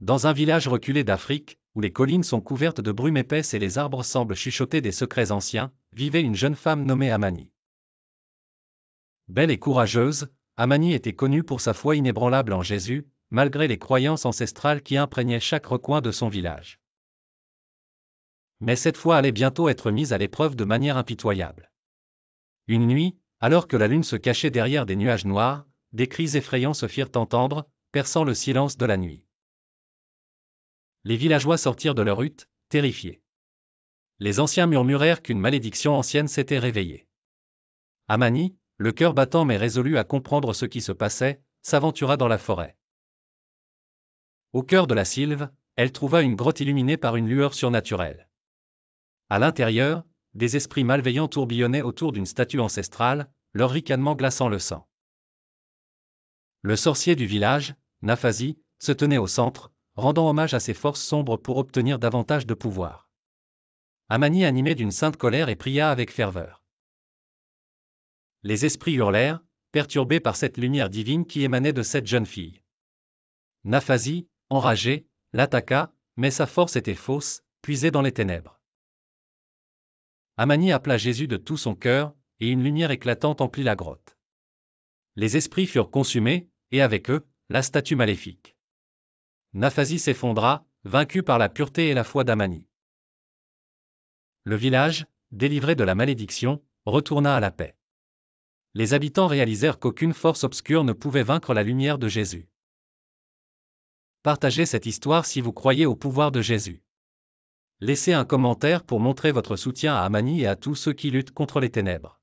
Dans un village reculé d'Afrique, où les collines sont couvertes de brume épaisse et les arbres semblent chuchoter des secrets anciens, vivait une jeune femme nommée Amani. Belle et courageuse, Amani était connue pour sa foi inébranlable en Jésus, malgré les croyances ancestrales qui imprégnaient chaque recoin de son village. Mais cette foi allait bientôt être mise à l'épreuve de manière impitoyable. Une nuit, alors que la lune se cachait derrière des nuages noirs, des cris effrayants se firent entendre, perçant le silence de la nuit. Les villageois sortirent de leur hutte, terrifiés. Les anciens murmurèrent qu'une malédiction ancienne s'était réveillée. Amani, le cœur battant mais résolu à comprendre ce qui se passait, s'aventura dans la forêt. Au cœur de la sylve, elle trouva une grotte illuminée par une lueur surnaturelle. À l'intérieur, des esprits malveillants tourbillonnaient autour d'une statue ancestrale, leur ricanement glaçant le sang. Le sorcier du village, Nafasi, se tenait au centre, rendant hommage à ses forces sombres pour obtenir davantage de pouvoir. Amani animait d'une sainte colère et pria avec ferveur. Les esprits hurlèrent, perturbés par cette lumière divine qui émanait de cette jeune fille. Nafasi, enragé, l'attaqua, mais sa force était fausse, puisée dans les ténèbres. Amani appela Jésus de tout son cœur, et une lumière éclatante emplit la grotte. Les esprits furent consumés, et avec eux, la statue maléfique. Nafasi s'effondra, vaincu par la pureté et la foi d'Amani. Le village, délivré de la malédiction, retourna à la paix. Les habitants réalisèrent qu'aucune force obscure ne pouvait vaincre la lumière de Jésus. Partagez cette histoire si vous croyez au pouvoir de Jésus. Laissez un commentaire pour montrer votre soutien à Amani et à tous ceux qui luttent contre les ténèbres.